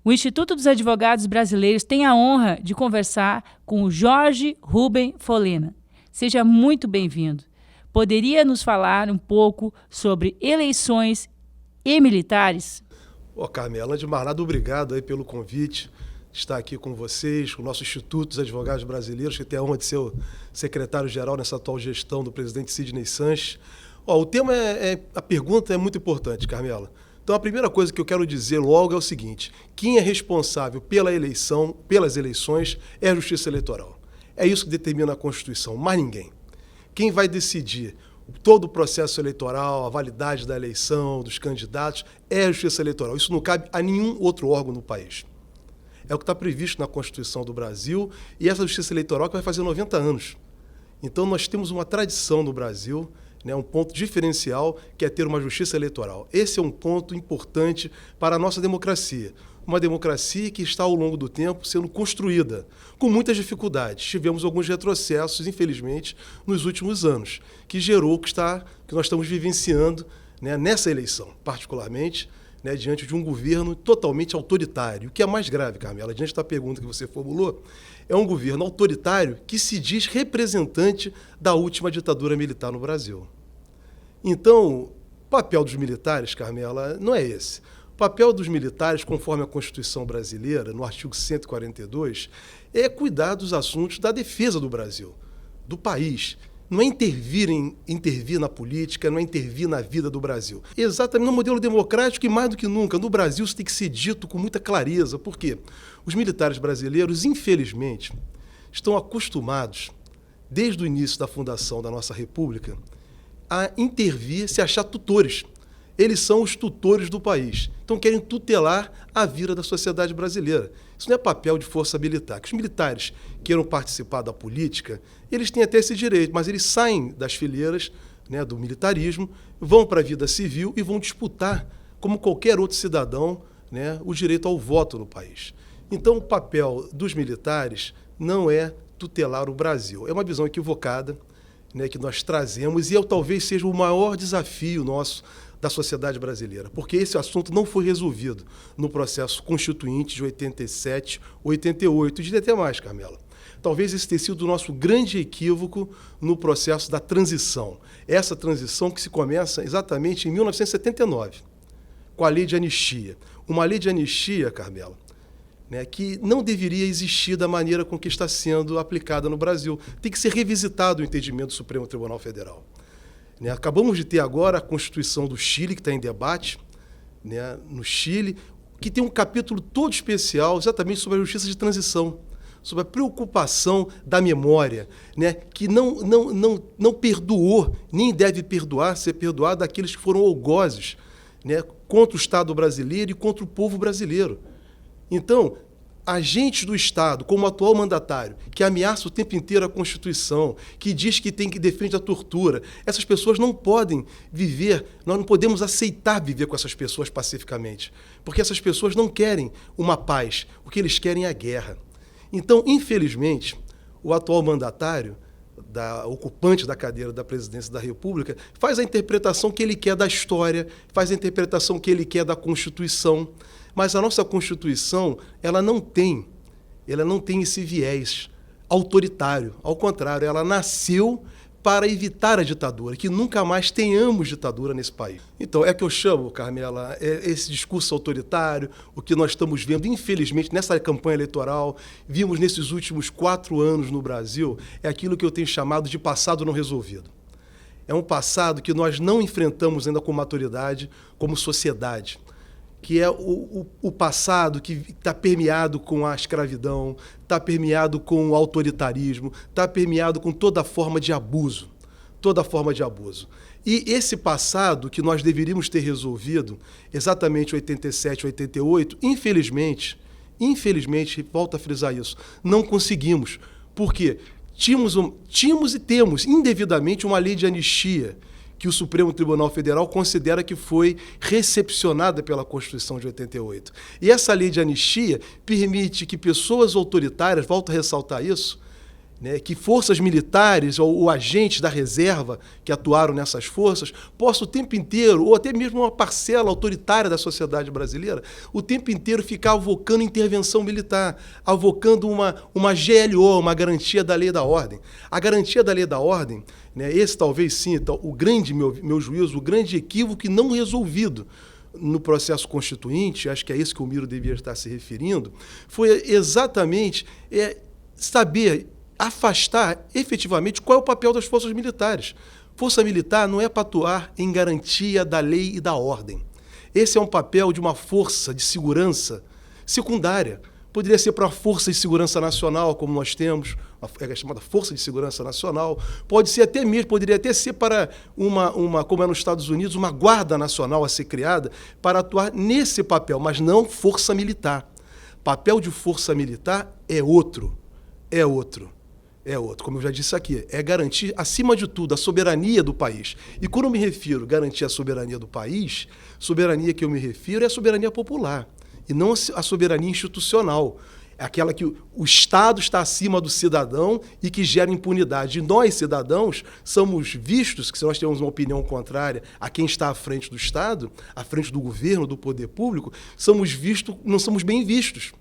O Instituto dos Advogados Brasileiros tem a honra de conversar com o Jorge Rubem Folina. Seja muito bem-vindo. Poderia nos falar um pouco sobre eleições e militares? Carmela, de mais nada, obrigado aí pelo convite de estar aqui com vocês, com o nosso Instituto dos Advogados Brasileiros, que tem a honra de ser o secretário-geral nessa atual gestão do presidente Sidney Sanches. O tema a pergunta é muito importante, Carmela. Então, a primeira coisa que eu quero dizer logo é o seguinte: quem é responsável pelas eleições é a Justiça Eleitoral. É isso que determina a Constituição, mais ninguém. Quem vai decidir todo o processo eleitoral, a validade da eleição, dos candidatos, é a Justiça Eleitoral. Isso não cabe a nenhum outro órgão no país. É o que está previsto na Constituição do Brasil, e essa Justiça Eleitoral que vai fazer 90 anos. Então, nós temos uma tradição no Brasil, um ponto diferencial, que é ter uma justiça eleitoral. Esse é um ponto importante para a nossa democracia. Uma democracia que está, ao longo do tempo, sendo construída, com muitas dificuldades. Tivemos alguns retrocessos, infelizmente, nos últimos anos, que gerou o que nós estamos vivenciando, nessa eleição, particularmente, diante de um governo totalmente autoritário. O que é mais grave, Carmela, diante da pergunta que você formulou, é um governo autoritário que se diz representante da última ditadura militar no Brasil. Então, o papel dos militares, Carmela, não é esse. O papel dos militares, conforme a Constituição brasileira, no artigo 142, é cuidar dos assuntos da defesa do Brasil, do país. Não é intervir na política, não é intervir na vida do Brasil. Exatamente no modelo democrático, e mais do que nunca, no Brasil isso tem que ser dito com muita clareza. Por quê? Os militares brasileiros, infelizmente, estão acostumados, desde o início da fundação da nossa República, a intervir, se achar tutores. Eles são os tutores do país. Então querem tutelar a vida da sociedade brasileira. Isso não é papel de força militar. Que os militares queiram participar da política, eles têm até esse direito, mas eles saem das fileiras do militarismo, vão para a vida civil e vão disputar, como qualquer outro cidadão, o direito ao voto no país. Então o papel dos militares não é tutelar o Brasil. É uma visão equivocada que nós trazemos, e talvez seja o maior desafio nosso da sociedade brasileira, porque esse assunto não foi resolvido no processo constituinte de 87, 88, e de até mais, Carmela. Talvez esse tenha sido o nosso grande equívoco no processo da transição. Essa transição que se começa exatamente em 1979, com a lei de anistia. Uma lei de anistia, Carmela, que não deveria existir da maneira com que está sendo aplicada no Brasil. Tem que ser revisitado o entendimento do Supremo Tribunal Federal. Acabamos de ter agora a Constituição do Chile, que está em debate, no Chile, que tem um capítulo todo especial exatamente sobre a justiça de transição, sobre a preocupação da memória, que não perdoou, nem deve ser perdoado daqueles que foram algozes contra o Estado brasileiro e contra o povo brasileiro. Então, agentes do Estado, como o atual mandatário, que ameaça o tempo inteiro a Constituição, que diz que defende a tortura, essas pessoas não podem viver, nós não podemos aceitar viver com essas pessoas pacificamente, porque essas pessoas não querem uma paz, o que eles querem é a guerra. Então, infelizmente, o atual mandatário, ocupante da cadeira da presidência da República, faz a interpretação que ele quer da história, faz a interpretação que ele quer da Constituição. Mas a nossa Constituição, ela não tem esse viés autoritário. Ao contrário, ela nasceu para evitar a ditadura, que nunca mais tenhamos ditadura nesse país. Então, é que eu chamo, Carmela, esse discurso autoritário, o que nós estamos vendo, infelizmente, nessa campanha eleitoral, vimos nesses últimos 4 anos no Brasil, é aquilo que eu tenho chamado de passado não resolvido. É um passado que nós não enfrentamos ainda com maturidade como sociedade, que é o passado que está permeado com a escravidão, está permeado com o autoritarismo, está permeado com toda forma de abuso, E esse passado que nós deveríamos ter resolvido, exatamente em 87, 88, infelizmente, volto a frisar isso, não conseguimos. Por quê? Tínhamos e temos indevidamente uma lei de anistia, que o Supremo Tribunal Federal considera que foi recepcionada pela Constituição de 88. E essa lei de anistia permite que pessoas autoritárias, volto a ressaltar isso, né, que forças militares ou agentes da reserva que atuaram nessas forças possam o tempo inteiro, ou até mesmo uma parcela autoritária da sociedade brasileira, o tempo inteiro ficar avocando intervenção militar, avocando uma GLO, uma garantia da lei e da ordem. A garantia da lei e da ordem, né, esse talvez sim, o grande, meu juízo, o grande equívoco não resolvido no processo constituinte, acho que é isso que o Miro devia estar se referindo, foi exatamente saber afastar efetivamente qual é o papel das forças militares. Força militar não é para atuar em garantia da lei e da ordem. Esse é um papel de uma força de segurança secundária. Poderia ser para a Força de Segurança Nacional, como nós temos, a chamada Força de Segurança Nacional. Poderia até ser para como é nos Estados Unidos, uma Guarda Nacional a ser criada para atuar nesse papel, mas não força militar. Papel de força militar é outro. Como eu já disse aqui, é garantir, acima de tudo, a soberania do país. E quando eu me refiro a garantir a soberania do país, soberania que eu me refiro é a soberania popular, e não a soberania institucional. É aquela que o Estado está acima do cidadão e que gera impunidade. E nós, cidadãos, somos vistos, que se nós temos uma opinião contrária a quem está à frente do Estado, à frente do governo, do poder público, não somos bem vistos.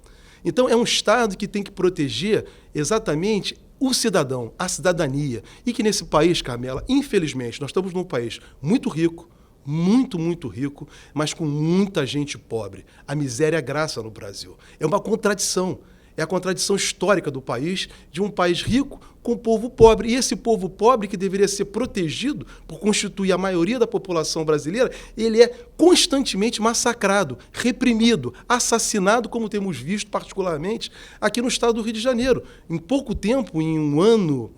Então, é um Estado que tem que proteger exatamente o cidadão, a cidadania. E que nesse país, Carmela, infelizmente, nós estamos num país muito rico, muito rico, mas com muita gente pobre. A miséria é graça no Brasil. É uma contradição. É a contradição histórica do país, de um país rico com um povo pobre. E esse povo pobre, que deveria ser protegido por constituir a maioria da população brasileira, ele é constantemente massacrado, reprimido, assassinado, como temos visto particularmente aqui no estado do Rio de Janeiro. Em pouco tempo, em um ano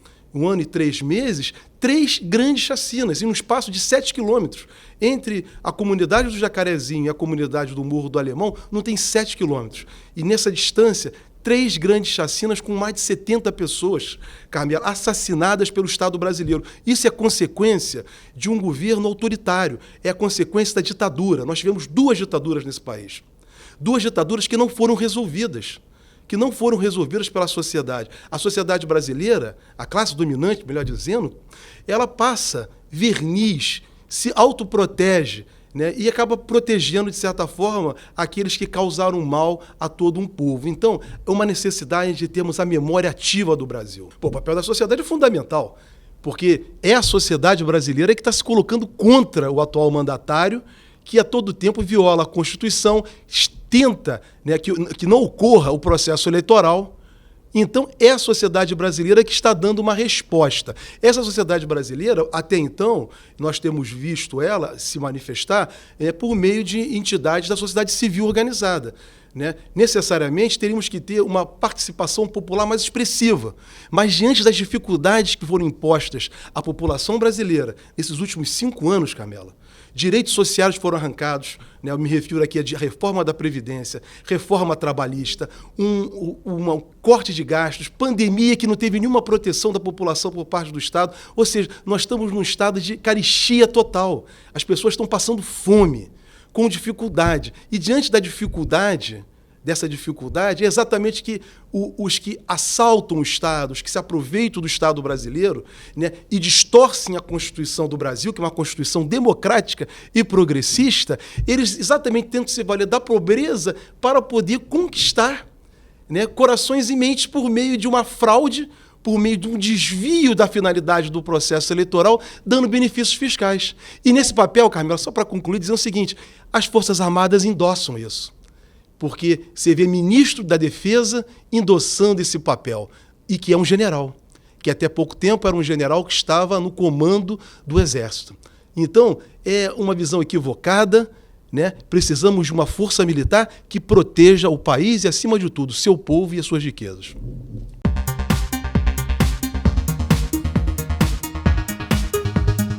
e 3 meses, 3 grandes chacinas, em um espaço de 7 quilômetros. Entre a comunidade do Jacarezinho e a comunidade do Morro do Alemão, não tem 7 quilômetros. E nessa distância, 3 grandes chacinas com mais de 70 pessoas, Carmela, assassinadas pelo Estado brasileiro. Isso é consequência de um governo autoritário, é a consequência da ditadura. Nós tivemos 2 ditaduras nesse país. 2 ditaduras que não foram resolvidas. Pela sociedade. A sociedade brasileira, a classe dominante, melhor dizendo, ela passa verniz, se autoprotege, né, e acaba protegendo, de certa forma, aqueles que causaram mal a todo um povo. Então, é uma necessidade de termos a memória ativa do Brasil. O papel da sociedade é fundamental, porque é a sociedade brasileira que está se colocando contra o atual mandatário, que a todo tempo viola a Constituição, tenta, né, que não ocorra o processo eleitoral. Então, é a sociedade brasileira que está dando uma resposta. Essa sociedade brasileira, até então, nós temos visto ela se manifestar por meio de entidades da sociedade civil organizada. Né? Necessariamente, teríamos que ter uma participação popular mais expressiva. Mas, diante das dificuldades que foram impostas à população brasileira nesses últimos 5 anos, Carmela, direitos sociais foram arrancados, né? Eu me refiro aqui à reforma da Previdência, reforma trabalhista, um corte de gastos, pandemia que não teve nenhuma proteção da população por parte do Estado. Ou seja, nós estamos num estado de carestia total. As pessoas estão passando fome, com dificuldade. E diante dessa dificuldade, é exatamente que os que assaltam o Estado, os que se aproveitam do Estado brasileiro, né, e distorcem a Constituição do Brasil, que é uma Constituição democrática e progressista, eles exatamente tentam se valer da pobreza para poder conquistar, né, corações e mentes por meio de uma fraude, por meio de um desvio da finalidade do processo eleitoral, dando benefícios fiscais. E nesse papel, Carmela, só para concluir, dizendo o seguinte, as Forças Armadas endossam isso. Porque você vê ministro da Defesa endossando esse papel, e que é um general, que até pouco tempo era um general que estava no comando do Exército. Então, é uma visão equivocada, né? Precisamos de uma força militar que proteja o país e, acima de tudo, seu povo e as suas riquezas.